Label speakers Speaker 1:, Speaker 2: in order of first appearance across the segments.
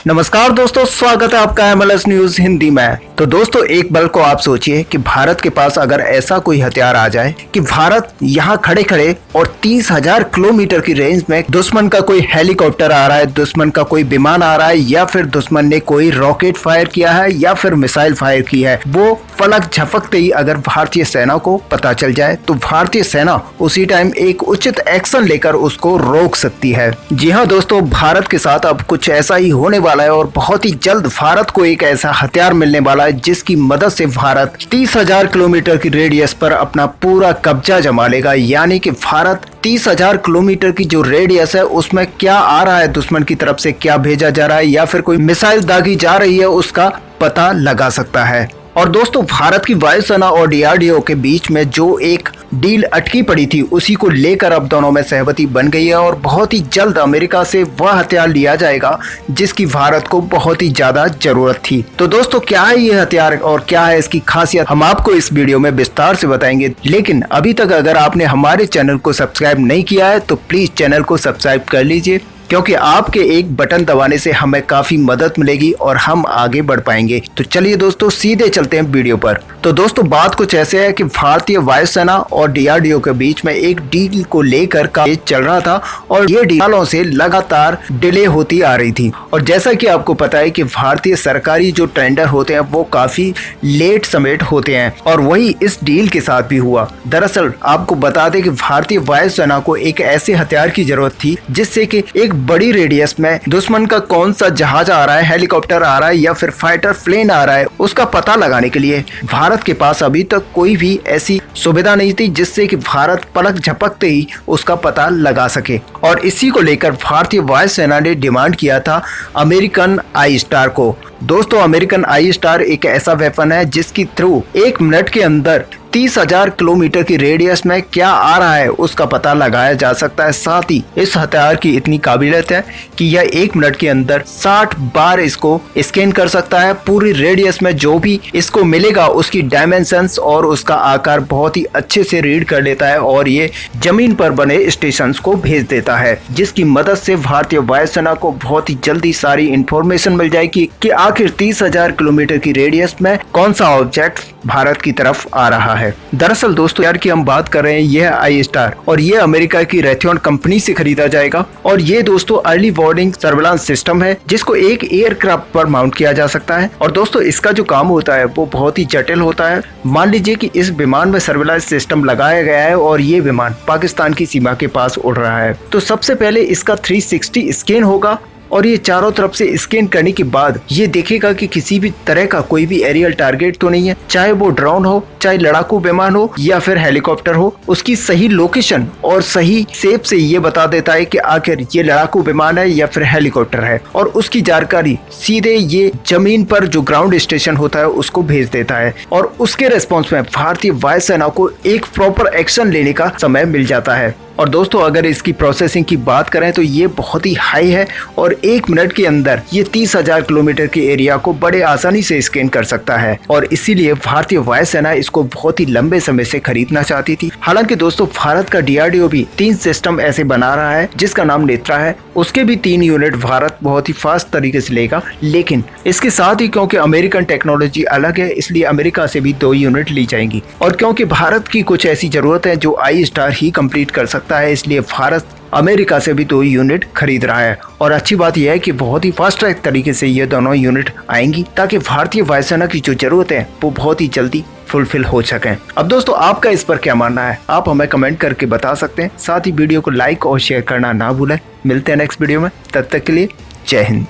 Speaker 1: नमस्कार दोस्तों, स्वागत है आपका MLS न्यूज हिंदी में। तो दोस्तों, एक पल को आप सोचिए कि भारत के पास अगर ऐसा कोई हथियार आ जाए कि भारत यहाँ खड़े खड़े और 30,000 किलोमीटर की रेंज में दुश्मन का कोई हेलीकॉप्टर आ रहा है, दुश्मन का कोई विमान आ रहा है, या फिर दुश्मन ने कोई रॉकेट फायर किया है या फिर मिसाइल फायर की है, वो पलक झपकते ही अगर भारतीय सेना को पता चल जाए तो भारतीय सेना उसी टाइम एक उचित एक्शन लेकर उसको रोक सकती है। जी हाँ दोस्तों, भारत के साथ अब कुछ ऐसा ही होने वाला है और बहुत ही जल्द भारत को एक ऐसा हथियार मिलने वाला है जिसकी मदद से भारत 30,000 किलोमीटर की रेडियस पर अपना पूरा कब्जा जमा लेगा। यानी कि भारत 30,000 किलोमीटर की जो रेडियस है उसमें क्या आ रहा है, दुश्मन की तरफ से क्या भेजा जा रहा है या फिर कोई मिसाइल दागी जा रही है, उसका पता लगा सकता है। और दोस्तों, भारत की वायुसेना और DRDO के बीच में जो एक डील अटकी पड़ी थी उसी को लेकर अब दोनों में सहमति बन गई है और बहुत ही जल्द अमेरिका से वह हथियार लिया जाएगा जिसकी भारत को बहुत ही ज्यादा जरूरत थी। तो दोस्तों, क्या है ये हथियार और क्या है इसकी खासियत, हम आपको इस वीडियो में विस्तार से बताएंगे। लेकिन अभी तक अगर आपने हमारे चैनल को सब्सक्राइब नहीं किया है तो प्लीज चैनल को सब्सक्राइब कर लीजिए, क्योंकि आपके एक बटन दबाने से हमें काफी मदद मिलेगी और हम आगे बढ़ पाएंगे। तो चलिए दोस्तों, सीधे चलते हैं वीडियो पर। तो दोस्तों, बात कुछ ऐसे है कि भारतीय वायुसेना और DRDO के बीच में एक डील को लेकर काफी चल रहा था और ये डीलों से लगातार डिले होती आ रही थी। और जैसा कि आपको पता है कि भारतीय सरकारी जो टेंडर होते हैं वो काफी लेट सबमिट होते हैं और वही इस डील के साथ भी हुआ। दरअसल आपको बता दें कि भारतीय वायुसेना को एक ऐसे हथियार की जरूरत थी जिससे कि एक बड़ी रेडियस में दुश्मन का कौन सा जहाज आ रहा है, हेलीकॉप्टर आ रहा है या फिर फाइटर प्लेन आ रहा है, उसका पता लगाने के लिए भारत के पास अभी तक कोई भी ऐसी सुविधा नहीं थी जिससे कि भारत पलक झपकते ही उसका पता लगा सके। और इसी को लेकर भारतीय वायुसेना ने डिमांड किया था अमेरिकन आई स्टार को। दोस्तों, अमेरिकन आई स्टार एक ऐसा वेपन है जिसकी थ्रू 1 मिनट के अंदर 30,000 किलोमीटर की रेडियस में क्या आ रहा है उसका पता लगाया जा सकता है। साथ ही इस हथियार की इतनी काबिलियत है कि यह 1 मिनट के अंदर 60 बार इसको स्कैन कर सकता है। पूरी रेडियस में जो भी इसको मिलेगा उसकी डायमेंशंस और उसका आकार बहुत ही अच्छे से रीड कर लेता है और ये जमीन पर बने स्टेशन को भेज देता है, जिसकी मदद से भारतीय वायुसेना को बहुत ही जल्दी सारी इंफॉर्मेशन मिल जाएगी कि आखिर 30,000 किलोमीटर की रेडियस में कौन सा ऑब्जेक्ट भारत की तरफ आ रहा है। दरअसल दोस्तों, यार की हम बात कर रहे हैं यह आई स्टार और ये अमेरिका की रेथियन कंपनी से खरीदा जाएगा और ये दोस्तों अर्ली वार्निंग सर्विलांस सिस्टम है जिसको एक एयरक्राफ्ट पर माउंट किया जा सकता है। और दोस्तों, इसका जो काम होता है वो बहुत ही जटिल होता है। मान लीजिए कि इस विमान में सर्विलांस सिस्टम लगाया गया है और ये विमान पाकिस्तान की सीमा के पास उड़ रहा है। तो सबसे पहले इसका 360 स्कैन होगा और ये चारों तरफ से स्कैन करने के बाद ये देखेगा कि किसी भी तरह का कोई भी एरियल टारगेट तो नहीं है, चाहे वो ड्रोन हो, चाहे लड़ाकू विमान हो या फिर हेलीकॉप्टर हो। उसकी सही लोकेशन और सही शेप से ये बता देता है कि आखिर ये लड़ाकू विमान है या फिर हेलीकॉप्टर है और उसकी जानकारी सीधे ये जमीन पर जो ग्राउंड स्टेशन होता है उसको भेज देता है और उसके रेस्पॉन्स में भारतीय वायुसेना को एक प्रॉपर एक्शन लेने का समय मिल जाता है। और दोस्तों, अगर इसकी प्रोसेसिंग की बात करें तो ये बहुत ही हाई है और 1 मिनट के अंदर ये 30,000 किलोमीटर के एरिया को बड़े आसानी से स्कैन कर सकता है और इसीलिए भारतीय वायुसेना इसको बहुत ही लंबे समय से खरीदना चाहती थी। हालांकि दोस्तों, भारत का DRDO भी 3 सिस्टम ऐसे बना रहा है जिसका नाम नेत्रा है, उसके भी 3 यूनिट भारत बहुत ही फास्ट तरीके से लेगा। लेकिन इसके साथ ही क्योंकि अमेरिकन टेक्नोलॉजी अलग है इसलिए अमेरिका से भी 2 यूनिट ली जाएंगी और क्योंकि भारत की कुछ ऐसी जरूरत है जो आई स्टार ही कंप्लीट कर सकता है, इसलिए भारत अमेरिका से भी 2 यूनिट खरीद रहा है। और अच्छी बात यह है कि बहुत ही फास्ट ट्रैक तरीके से ये दोनों यूनिट आएंगी ताकि भारतीय वायुसेना की जो जरूरत है वो बहुत ही जल्दी फुलफिल हो सके। अब दोस्तों, आपका इस पर क्या मानना है, आप हमें कमेंट करके बता सकते हैं। साथ ही वीडियो को लाइक और शेयर करना ना भूलें। मिलते हैं नेक्स्ट वीडियो में, तब तक के लिए जय हिंद।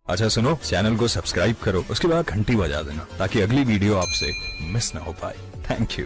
Speaker 2: अच्छा सुनो, चैनल को सब्सक्राइब करो, उसके बाद घंटी बजा देना ताकि अगली वीडियो आपसे मिस ना हो पाए। Thank you.